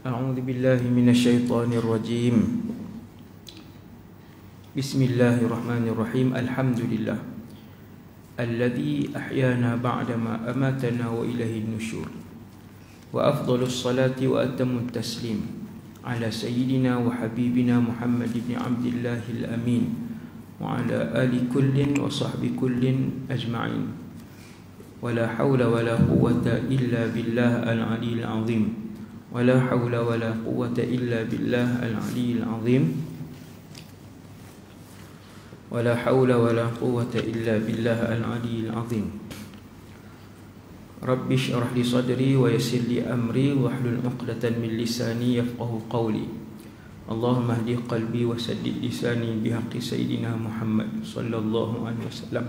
أعوذ بالله من الشيطان الرجيم. بسم الله الرحمن الرحيم. الحمد لله الذي أحيانا بعدما أماتنا وإليه النشور، وأفضل الصلاة وأتم التسليم على سيدنا وحبيبنا محمد بن عبد الله الأمين وعلى آل كل وصحب كل أجمعين، ولا حول ولا قوة إلا بالله العلي العظيم، ولا حول ولا قوة إلا بالله العلي العظيم، ولا حول ولا قوة إلا بالله العلي العظيم. رب اشرح لي صدري ويسر لي أمري واحلل عقدة من لساني يفقه قولي. اللهم اهد قلبي وسدد لساني بحق سيدنا محمد صلى الله عليه وسلم.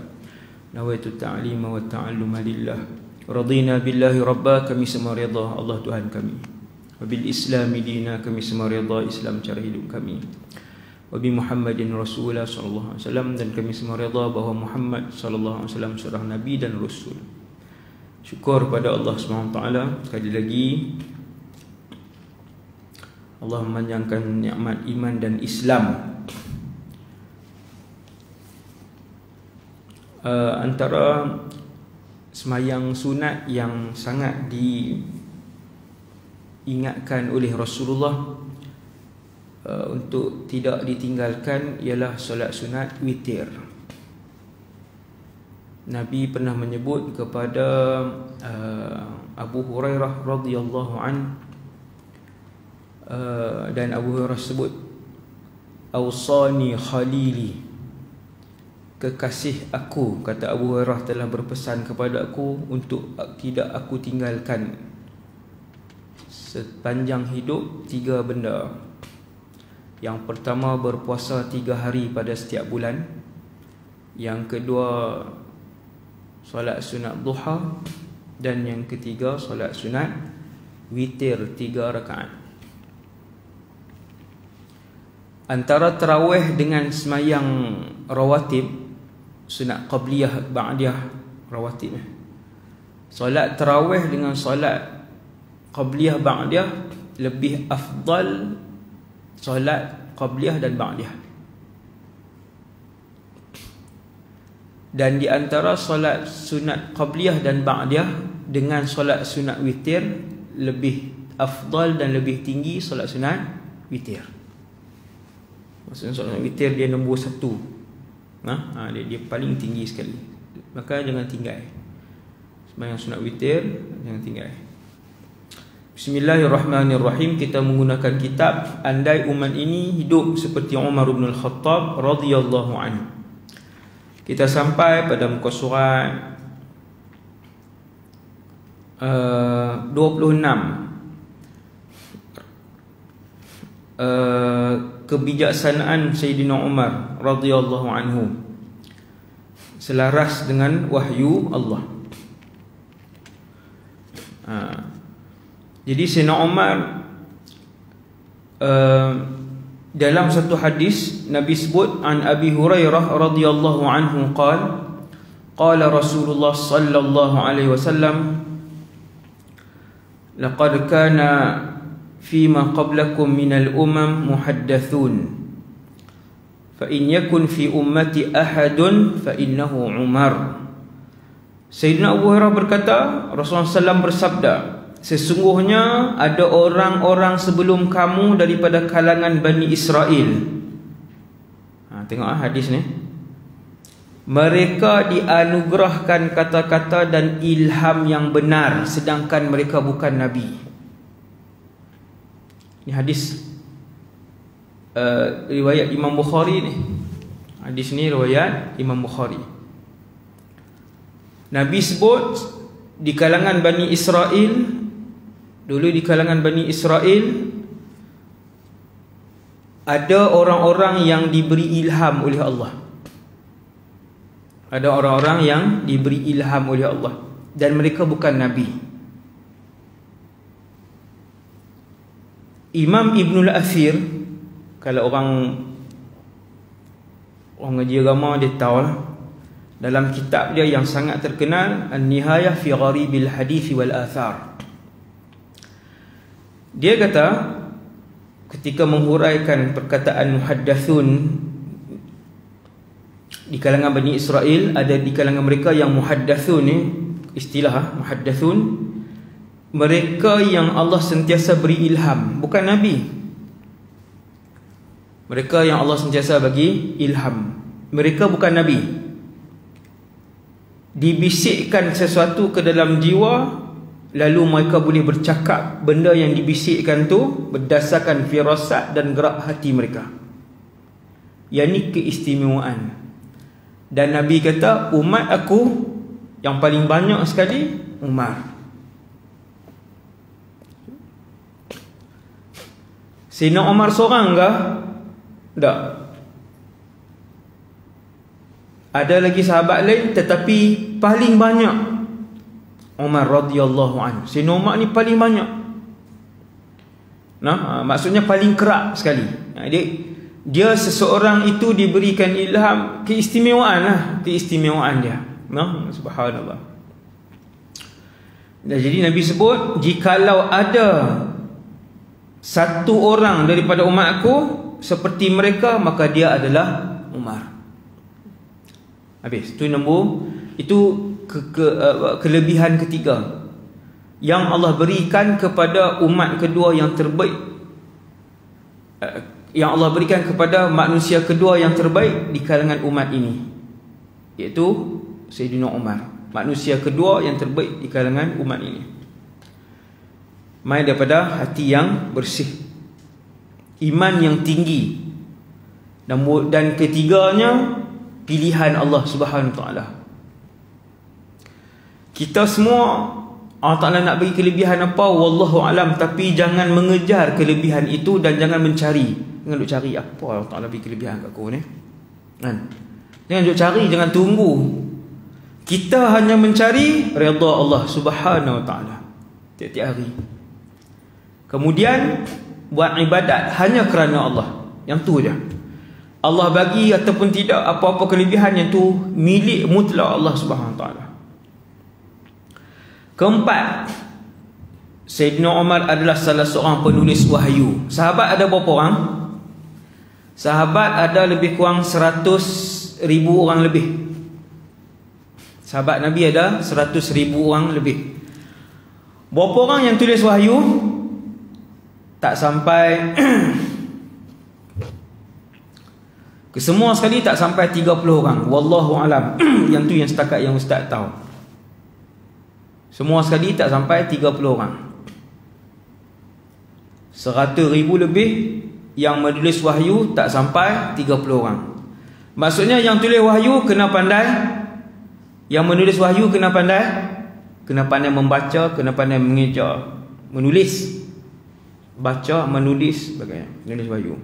نويت التعليم والتعلم لله، رضينا بالله ربا, kami semua redha Allah Tuhan kami. وبالإسلام دينا, kami semua redha Islam cara hidup kami. وبمحمدin Rasulullah sallallahu alaihi wasallam, dan kami semua redha bahawa Muhammad sallallahu alaihi wasallam seorang nabi dan rasul. Syukur pada Allah Subhanahu wa taala sekali lagi. Allah memanjangkan nikmat iman dan Islam. Antara semayang sunat yang sangat diingatkan oleh Rasulullah untuk tidak ditinggalkan ialah solat sunat witir. Nabi pernah menyebut kepada Abu Hurairah radhiyallahu an, dan Abu Hurairah sebut, "Awsani khalili," kekasih aku, kata Abu Hurairah, telah berpesan kepada aku untuk tidak aku tinggalkan sepanjang hidup 3 benda. Yang pertama, berpuasa 3 hari pada setiap bulan. Yang kedua, solat sunat duha. Dan yang ketiga, solat sunat witir 3 rakaat. Antara tarawih dengan semayang rawatib, sunat qabliyah, ba'diyah, rawatib, solat tarawih dengan solat qabliyah, ba'diyah, lebih afdal solat qabliyah dan ba'diyah. Dan di antara solat sunat qabliyah dan ba'diyah dengan solat sunat witir, lebih afdal dan lebih tinggi solat sunat witir. Maksudnya solat witir dia nombor 1. Dia paling tinggi sekali. Maka jangan tinggal. Sembahyang sunat witir jangan tinggal. Bismillahirrahmanirrahim. Kita menggunakan kitab Andai Umat Ini Hidup Seperti Umar bin Al-Khattab radhiyallahu anhu. Kita sampai pada muka surat 26. Kebijaksanaan Sayyidina Umar radhiyallahu anhu selaras dengan wahyu Allah. Jadi Sayyidina Umar, dalam satu hadis Nabi sebut, an Abi Hurairah radhiyallahu anhu qala Rasulullah sallallahu alaihi wasallam, laqad kana fima qablakum minal umam muhaddathun, fa in yakun fi ummati ahadun fa innahu Umar. Sayyidina Abu Hurairah berkata, Rasulullah SAW bersabda, sesungguhnya ada orang-orang sebelum kamu daripada kalangan Bani Israel. Tengok hadis ni. Mereka dianugerahkan kata-kata dan ilham yang benar, sedangkan mereka bukan Nabi. Ini hadis riwayat Imam Bukhari ni. Hadis ni riwayat Imam Bukhari. Nabi sebut di kalangan Bani Israel, dulu di kalangan Bani Israel ada orang-orang yang diberi ilham oleh Allah. Ada orang-orang yang diberi ilham oleh Allah, dan mereka bukan Nabi. Imam Ibnul Athir, kalau orang ngaji agama dia tahu lah, dalam kitab dia yang sangat terkenal, An-Nihayah fi Gharibil Hadith wal Athar, Dia kata ketika menghuraikan perkataan muhaddathun di kalangan Bani Israel, ada di kalangan mereka yang muhaddathun ni, istilah muhaddathun, mereka yang Allah sentiasa beri ilham, bukan Nabi. Mereka yang Allah sentiasa bagi ilham, mereka bukan Nabi. Dibisikkan sesuatu ke dalam jiwa, lalu mereka boleh bercakap benda yang dibisikkan tu berdasarkan firasat dan gerak hati mereka. Yang ni keistimewaan. Dan Nabi kata, umat aku yang paling banyak sekali Umar. Sayyidina Umar seorang ke? Tak. Ada lagi sahabat lain, tetapi paling banyak Umar radhiyallahu anhu. Sayyidina Umar ni paling banyak. Maksudnya paling kerap sekali. Dia seseorang itu diberikan ilham, keistimewaan lah, keistimewaan dia. Subhanallah. Dan jadi Nabi sebut, jikalau ada satu orang daripada umat aku seperti mereka, maka dia adalah Umar. Habis. Itu nombor, itu kelebihan ketiga yang Allah berikan kepada umat kedua yang terbaik, yang Allah berikan kepada manusia kedua yang terbaik di kalangan umat ini, iaitu Sayyidina Umar, manusia kedua yang terbaik di kalangan umat ini. Mai daripada hati yang bersih, iman yang tinggi, dan ketiganya pilihan Allah Subhanahu Wa Taala. Kita semua Allah Ta'ala nak bagi kelebihan apa, wallahu alam, tapi jangan mengejar kelebihan itu dan jangan mencari. Jangan duk cari apa Allah Ta'ala bagi kelebihan kat aku ni, kan? Jangan duk cari, jangan tunggu. Kita hanya mencari redha Allah Subhanahu Wa Taala tiap-tiap hari. Kemudian buat ibadat hanya kerana Allah. Yang tu je. Allah bagi ataupun tidak, apa-apa kelebihan yang tu milik mutlak Allah Subhanahu Wa Taala. Keempat, Sayyidina Umar adalah salah seorang penulis wahyu. Sahabat ada berapa orang? Sahabat ada lebih kurang 100,000 orang lebih. Sahabat Nabi ada 100,000 orang lebih. Berapa orang yang tulis wahyu? Tak sampai kesemua sekali tak sampai 30 orang. Wallahu alam. Yang tu yang setakat yang ustaz tahu. Semua sekali tak sampai 30 orang. 100,000 lebih yang menulis wahyu tak sampai 30 orang. Maksudnya yang tulis wahyu kena pandai, yang menulis wahyu kena pandai, kena pandai membaca, kena pandai mengejar, menulis, baca, menulis, sebagainya, menulis wahyu.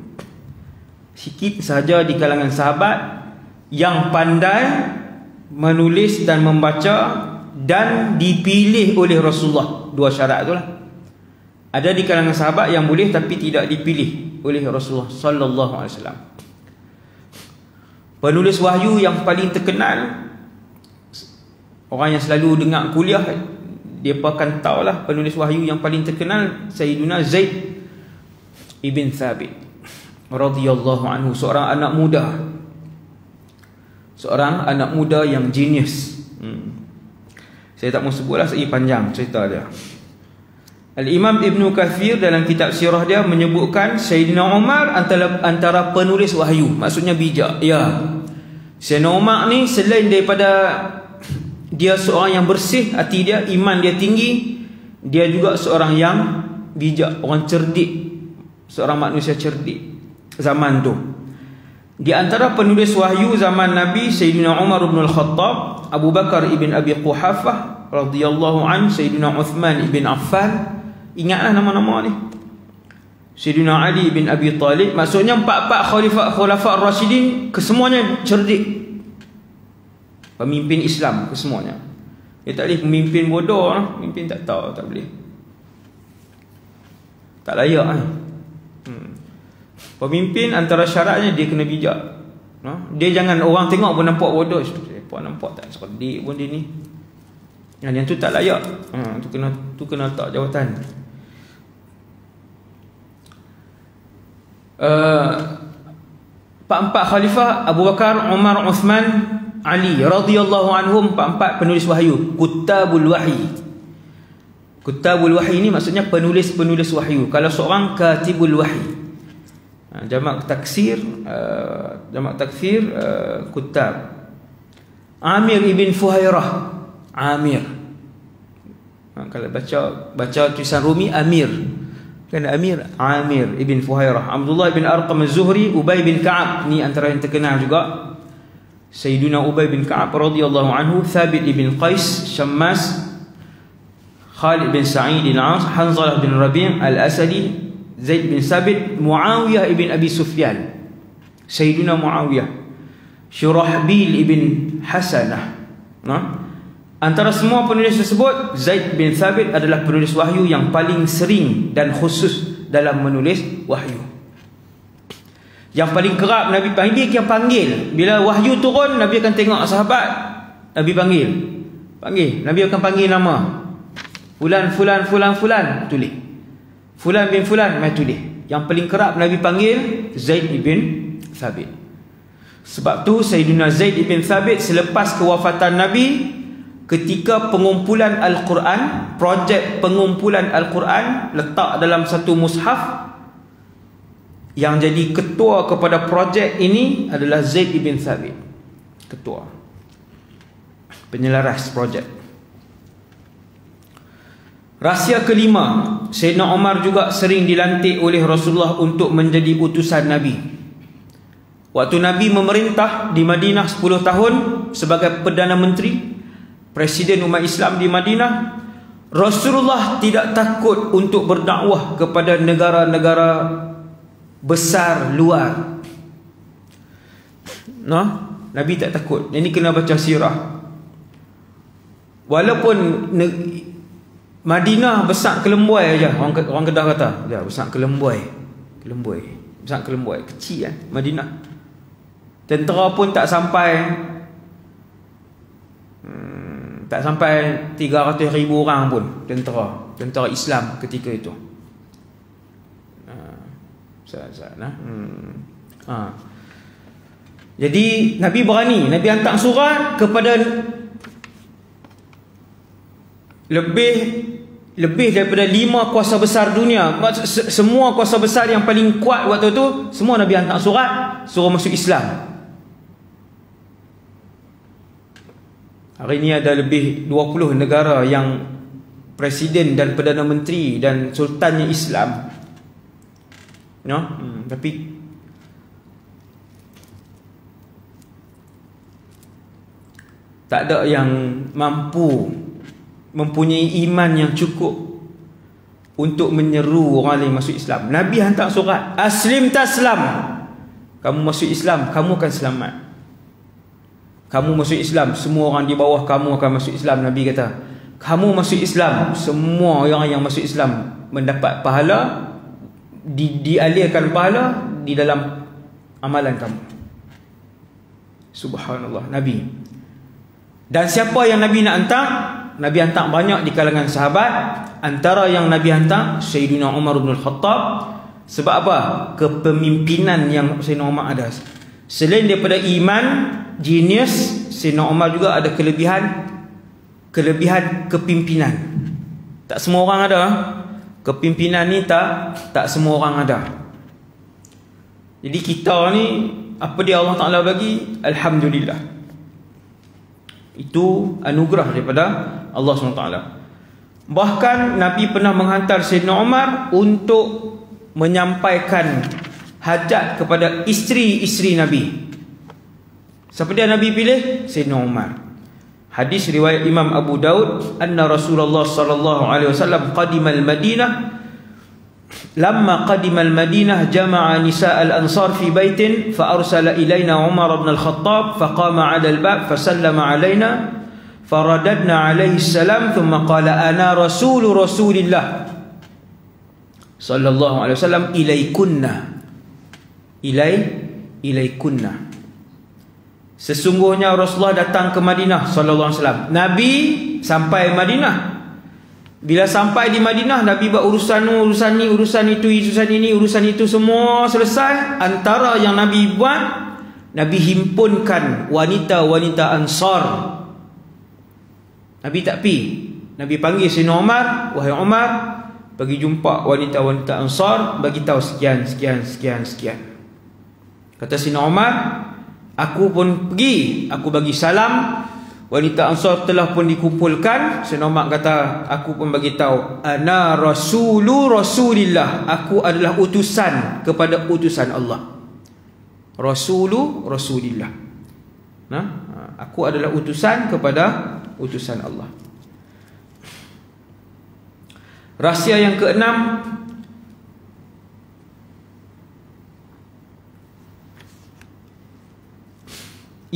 Sikit saja di kalangan sahabat yang pandai menulis dan membaca dan dipilih oleh Rasulullah. Dua syarat itulah. Ada di kalangan sahabat yang boleh tapi tidak dipilih oleh Rasulullah sallallahu alaihi wasallam. Penulis wahyu yang paling terkenal, orang yang selalu dengar kuliah, dia akan tahulah penulis wahyu yang paling terkenal, Sayyiduna Zaid ibn Thabit radhiyallahu anhu, seorang anak muda. Seorang anak muda yang genius. Saya tak mau sebutlah, sebab panjang cerita dia. Al-Imam Ibn Kathir dalam kitab sirah dia menyebutkan Sayyidina Umar antara penulis wahyu. Maksudnya bijak. Ya, Sayyidina Umar ni selain daripada dia seorang yang bersih hati dia, iman dia tinggi, dia juga seorang yang bijak, orang cerdik, seorang manusia cerdik zaman tu. Di antara penulis wahyu zaman Nabi, Sayyidina Umar bin Al-Khattab, Abu Bakar ibn Abi Quhafah radhiyallahu an, Sayyidina Uthman ibn Affan. Ingatlah nama-nama ni. Sayyidina Ali bin Abi Talib. Maksudnya empat-empat khulafah ar-Rasyidin kesemuanya cerdik, pemimpin Islam kesemuanya. Dia tak boleh pemimpin bodoh lah. Pemimpin tak tahu, tak boleh, tak layak lah. Pemimpin antara syaratnya dia kena bijak. Dia jangan orang tengok pun nampak bodoh. Siapa nampak tak cerdik pun dia ni. Yang tu tak layak. Tu kena tak jawatan. Empat khalifah Abu Bakar, Umar, Uthman, Ali radhiyallahu anhum, empat penulis wahyu, Kuttabul Wahyi. Kuttabul Wahyi ini maksudnya penulis-penulis wahyu. Kalau seorang Katibul Wahyi, jamak taksir Kuttab. Amir ibn Fuhairah, Amir. Kalau baca tulisan Rumi, Amir. Kan Amir ibn Fuhairah. Abdullah ibn Arqam az-Zuhri, Ubay bin Ka'ab, ni antara yang terkenal juga. Sayyidina Ubay bin Ka'ab radhiyallahu anhu, Thabit ibn Qais, Syammas, Khalid bin Sa'id al-As, Hanzalah bin Rabi' al-Asadi, Zaid bin Sabit, Muawiyah ibn Abi Sufyan, Sayyidina Muawiyah, Syurahbil ibn Hasanah. Antara semua penulis tersebut, Zaid bin Thabit adalah penulis wahyu yang paling sering dan khusus dalam menulis wahyu. Yang paling kerap Nabi panggil. Bila wahyu turun, Nabi akan tengok sahabat, Nabi panggil. Nabi akan panggil nama. Fulan, tulis. Fulan bin Fulan, mai tulis. Yang paling kerap Nabi panggil Zaid bin Thabit. Sebab tu Sayyidina Zaid bin Thabit selepas kewafatan Nabi, ketika pengumpulan Al-Quran, projek pengumpulan Al-Quran letak dalam satu mushaf, yang jadi ketua kepada projek ini adalah Zaid bin Thabit, ketua penyelaras projek. Rahsia kelima, Sayyidina Umar juga sering dilantik oleh Rasulullah untuk menjadi utusan Nabi. Waktu Nabi memerintah di Madinah 10 tahun sebagai Perdana Menteri, Presiden umat Islam di Madinah, Rasulullah tidak takut untuk berdakwah kepada negara-negara besar luar. Nabi tak takut. Ini kena baca sirah. Walaupun Madinah besar kelembuai aja, orang Kedah kata, ya besar kelembuai, besar kelembuai, kecil Madinah. Tentera pun tak sampai 300,000 orang pun, tentera Islam ketika itu. Jadi Nabi berani, Nabi hantar surat kepada lebih daripada 5 kuasa besar dunia. Semua kuasa besar yang paling kuat waktu itu, semua Nabi hantar surat suruh masuk Islam. Hari ini ada lebih 20 negara yang presiden dan Perdana Menteri dan sultannya Islam. Tapi tak ada yang mampu mempunyai iman yang cukup untuk menyeru orang lain masuk Islam. Nabi hantar surat, aslim taslam. Kamu masuk Islam, kamu akan selamat. Kamu masuk Islam, semua orang di bawah kamu akan masuk Islam. Nabi kata, kamu masuk Islam, semua orang yang masuk Islam mendapat pahala, dialirkan pahala di dalam amalan kamu. Subhanallah, Nabi. Dan siapa yang Nabi nak hantar? Nabi hantar banyak di kalangan sahabat. Antara yang Nabi hantar, Sayyidina Umar bin Al-Khattab. Sebab apa? Kepemimpinan yang Sayyidina Umar ada. Selain daripada iman, genius, Sayyidina Umar juga ada kelebihan kepimpinan. Tak semua orang ada. Kepimpinan ni tak semua orang ada. Jadi kita ni, apa dia Allah Ta'ala bagi, alhamdulillah, itu anugerah daripada Allah SWT. Bahkan Nabi pernah menghantar Sayyidina Umar untuk menyampaikan hajat kepada isteri-isteri Nabi. Siapa dia Nabi pilih? Sayyidina Umar. Hadis riwayat Imam Abu Daud, anna Rasulullah sallallahu alaihi wasallam qadima al-Madinah. Lamma qadima al-Madinah jama'a nisa' al-ansar fi baitin fa arsala ilayna Umar ibn al-Khattab fa qama 'ala al-bab fa sallama 'alaina faradadna 'alaihi salam thumma qala ana rasulillah sallallahu alaihi wasallam ilaikunna. Sesungguhnya Rasulullah datang ke Madinah sallallahu alaihi wasallam. Nabi sampai Madinah. Bila sampai di Madinah, Nabi buat urusan ni, urusan itu, urusan ini, urusan itu, semua selesai. Antara yang Nabi buat, Nabi himpunkan wanita-wanita Ansar. Nabi tak pi. Nabi panggil Sayyidina Umar, wahai Umar, pergi jumpa wanita-wanita Ansar, bagi tahu sekian. Kata Sayyidina Umar, aku pun pergi, aku bagi salam. Wanita Ansar telah pun dikumpulkan. Sayyidina Umar kata, aku pun bagi tahu, ana Rasulillah, aku adalah utusan kepada utusan Allah. Rasulillah. Aku adalah utusan kepada utusan Allah. Rahsia yang keenam,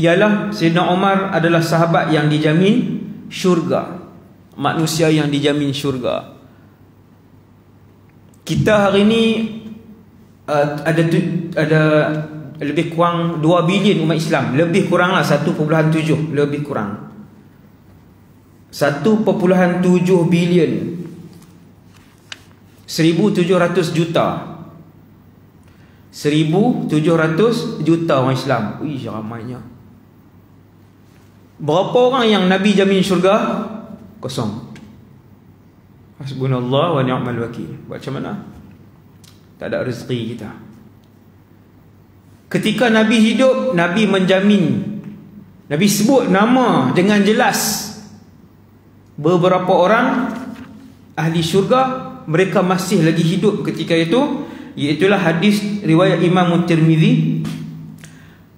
ialah Sayyidina Umar adalah sahabat yang dijamin syurga, manusia yang dijamin syurga. Kita hari ini ada lebih kurang 2 bilion umat Islam. Lebih kurang lah 1.7, lebih kurang 1.7 bilion, 1,700 juta 1,700 juta orang Islam. Ui, ramainya. Berapa orang yang Nabi jamin syurga? Kosong. Hasbunallah wa ni'mal wakil. Buat macam mana? Tak ada rezeki kita. Ketika Nabi hidup, Nabi menjamin, Nabi sebut nama dengan jelas beberapa orang ahli syurga, mereka masih lagi hidup ketika itu. Iaitulah hadis riwayat Imam Tirmizi,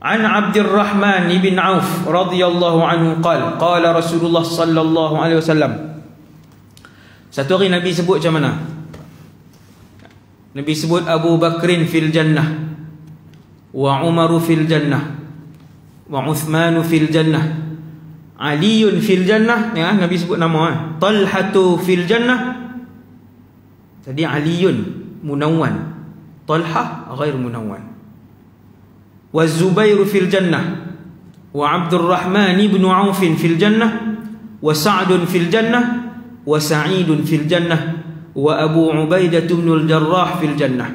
an Abdurrahman ibn Auf radhiyallahu anhu qala Rasulullah sallallahu alaihi wasallam. Satu hari Nabi sebut macam mana? Nabi sebut Abu Bakrin fil jannah, wa Umaru fil jannah, wa Uthmanu fil jannah, Aliun fil jannah. Ya, Nabi sebut nama. Talhatu fil jannah. Tadi Aliun munawwan, Talha ghair munawwan. Wa Zubairu fil jannah, wa Abdurrahman ibn Auf fil jannah, wa Sa'dun fil jannah, wa Sa'idun fil jannah, wa Abu Ubaidah bin al-Jarrah fil jannah.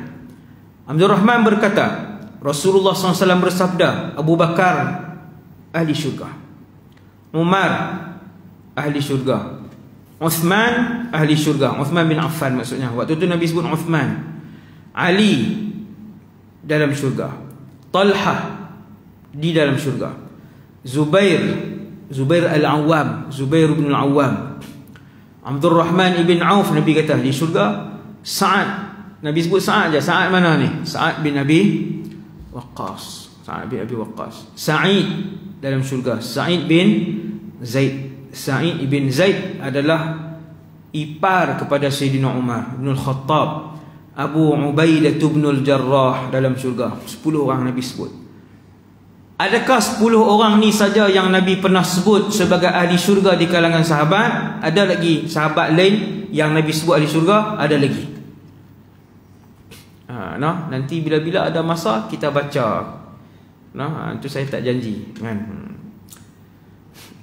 Abdurrahman berkata, Rasulullah SAW bersabda, Abu Bakar ahli syurga, Umar ahli syurga, Uthman ahli syurga. Uthman bin Affan maksudnya. Waktu itu Nabi sebut Uthman. Ali dalam syurga, Talha di dalam syurga, Zubair al-Awwam, Zubair bin al-Awwam, Abdurrahman ibn Auf Nabi kata di syurga. Sa'ad, Nabi sebut Sa'ad je. Sa'ad mana ni? Sa'ad bin Abi Waqqas. Sa'ad bin Abi Waqqas. Sa'id dalam syurga, Sa'id bin Zaid. Sa'id bin Zaid adalah ipar kepada Sayyidina Umar bin Al-Khattab. Abu Ubaidah bin al-Jarrah dalam syurga. 10 orang Nabi sebut. Adakah 10 orang ni saja yang Nabi pernah sebut sebagai ahli syurga di kalangan sahabat? Ada lagi sahabat lain yang Nabi sebut ahli syurga? Ada lagi. Nanti bila-bila ada masa kita baca. Itu saya tak janji kan.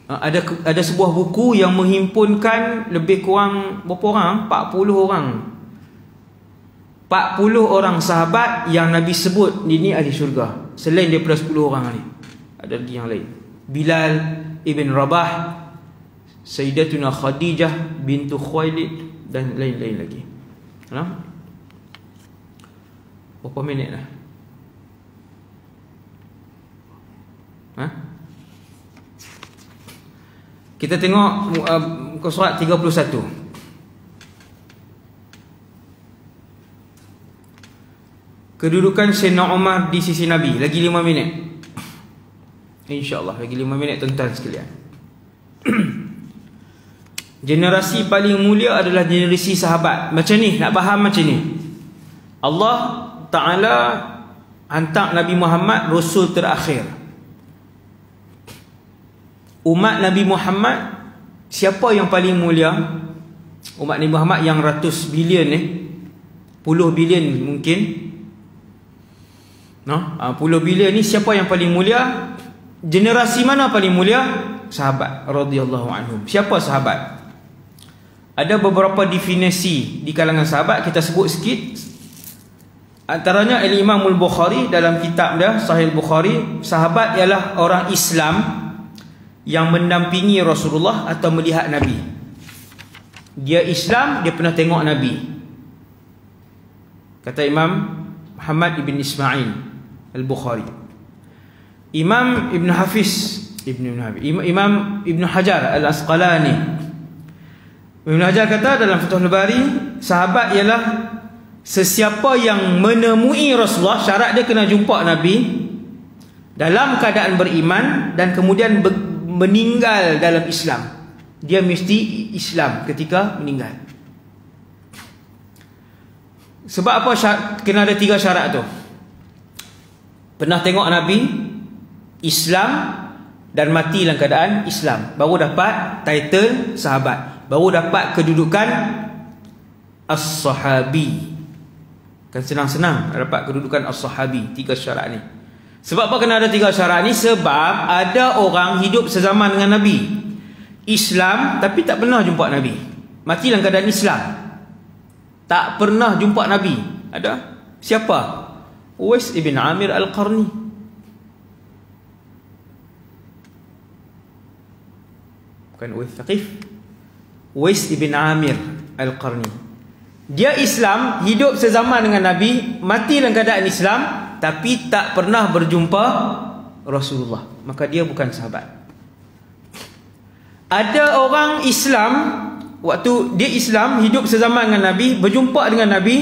Ada sebuah buku yang menghimpunkan lebih kurang berapa orang? 40 orang. 40 orang sahabat yang Nabi sebut ini ahli syurga. Selain daripada 10 orang ni, ada lagi yang lain. Bilal ibn Rabah, Sayyidatuna Khadijah bintu Khuwailid, dan lain-lain lagi. Berapa minit dah? Kita tengok muka surat 31. Kedudukan Sayyidina Umar di sisi Nabi. Lagi 5 minit, InsyaAllah lagi 5 minit tuan-tuan sekalian. Generasi paling mulia adalah generasi sahabat. Macam ni, nak faham macam ni. Allah Ta'ala hantar Nabi Muhammad Rasul terakhir. Umat Nabi Muhammad, siapa yang paling mulia? Umat Nabi Muhammad yang ratus bilion puluh bilion mungkin. Puluh bilion ni siapa yang paling mulia? Generasi mana paling mulia? Sahabat radhiyallahu anhum. Siapa sahabat? Ada beberapa definisi di kalangan sahabat, kita sebut sikit. Antaranya Al-Imam Al-Bukhari dalam kitab dia Sahih Bukhari, sahabat ialah orang Islam yang mendampingi Rasulullah atau melihat Nabi. Dia Islam, dia pernah tengok Nabi. Kata Imam Muhammad ibn Ismail Al-Bukhari. Imam Ibn Hafiz Imam Ibn Hajar Al-Asqalani, Ibn Hajar kata dalam Fathul Bari, sahabat ialah sesiapa yang menemui Rasulullah, syarat dia kena jumpa Nabi dalam keadaan beriman dan kemudian meninggal dalam Islam. Dia mesti Islam ketika meninggal. Sebab apa kena ada 3 syarat tu? Pernah tengok Nabi, Islam, dan mati dalam keadaan Islam, baru dapat title sahabat, baru dapat kedudukan as-sahabi. Kan senang-senang dapat kedudukan as-sahabi. 3 syarat ni. Sebab apa kena ada 3 syarat ni? Sebab ada orang hidup sezaman dengan Nabi, Islam, tapi tak pernah jumpa Nabi. Mati dalam keadaan Islam, tak pernah jumpa Nabi. Ada? Siapa? Uwais ibn Amir Al-Qarni. Bukan Uwais Thaqif, Uwais ibn Amir Al-Qarni. Dia Islam, hidup sezaman dengan Nabi, mati dalam keadaan Islam, tapi tak pernah berjumpa Rasulullah. Maka dia bukan sahabat. Ada orang Islam, waktu dia Islam, hidup sezaman dengan Nabi, berjumpa dengan Nabi,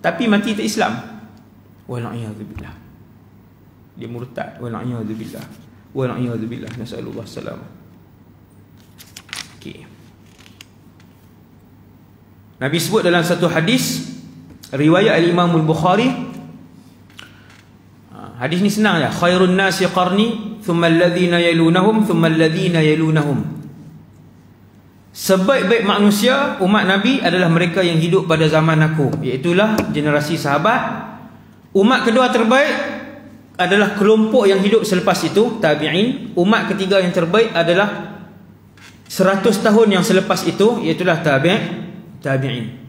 tapi mati tak Islam. Wala'iyadzubillah. Dia murtad. Wala'iyadzubillah. Wala'iyadzubillah. Nas'alullah salam. Okay. Nabi sebut dalam satu hadis riwayat Al-Imam Al-Bukhari, hadis ni senang je, khairun nasi qarni thumma alladhina yalunahum thumma alladhina yalunahum. Sebaik-baik manusia umat Nabi adalah mereka yang hidup pada zaman aku, iaitulah generasi sahabat. Umat kedua terbaik adalah kelompok yang hidup selepas itu, tabi'in. Umat ketiga yang terbaik adalah 100 tahun yang selepas itu, iaitulah tabi'in.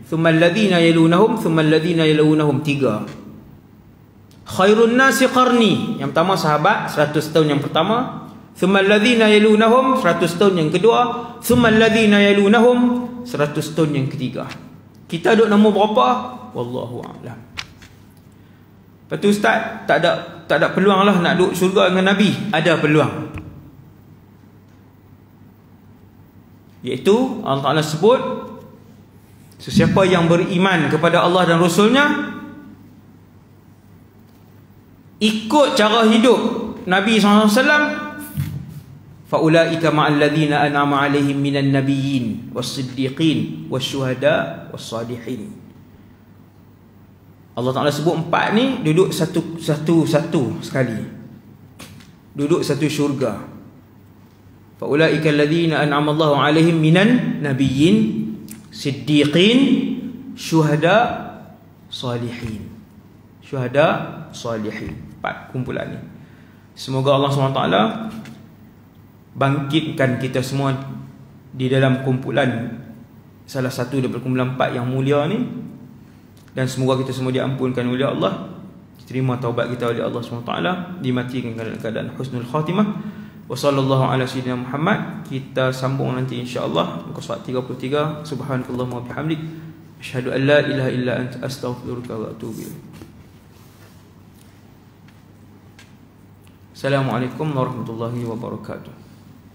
Thumma alladhina yalunahum thumma alladhina yalunahum. 3. Khairun nasi qarni, yang pertama sahabat 100 tahun yang pertama, thumma alladhina yalunahum 100 tahun yang kedua, thumma alladhina yalunahum 100 tahun yang ketiga. Kita duduk nombor berapa? Wallahu a'lam. Lepas tu ustaz, tak ada peluang lah nak duduk syurga dengan Nabi. Ada peluang. Iaitu Allah Ta'ala sebut, sesiapa yang beriman kepada Allah dan Rasulnya, ikut cara hidup Nabi SAW, faulaika ma'al ladzina an'ama 'alaihim minan nabiyyin was-siddiqin wasyuhada was-salihin. Allah Ta'ala sebut 4 ni duduk satu sekali, duduk satu syurga. Faulaika alladzina an'ama Allahu 'alaihim minan nabiyyin, siddiqin, syuhada, salihin. Syuhada, salihin. 4 kumpulan ni. Semoga Allah SWT bangkitkan kita semua di dalam kumpulan, salah satu daripada kumpulan 4 yang mulia ni. Dan semoga kita semua diampunkan oleh Allah, diterima taubat kita oleh Allah SWT, dimatikan dalam keadaan husnul khatimah. Wassallallahu ala sayyidina Muhammad. Kita sambung nanti insya-Allah muka surat 33. Subhanakallahumma wa bihamdik, asyhadu an la ilaha illa anta, astaghfiruka wa atubu ilaik. Assalamualaikum warahmatullahi wabarakatuh.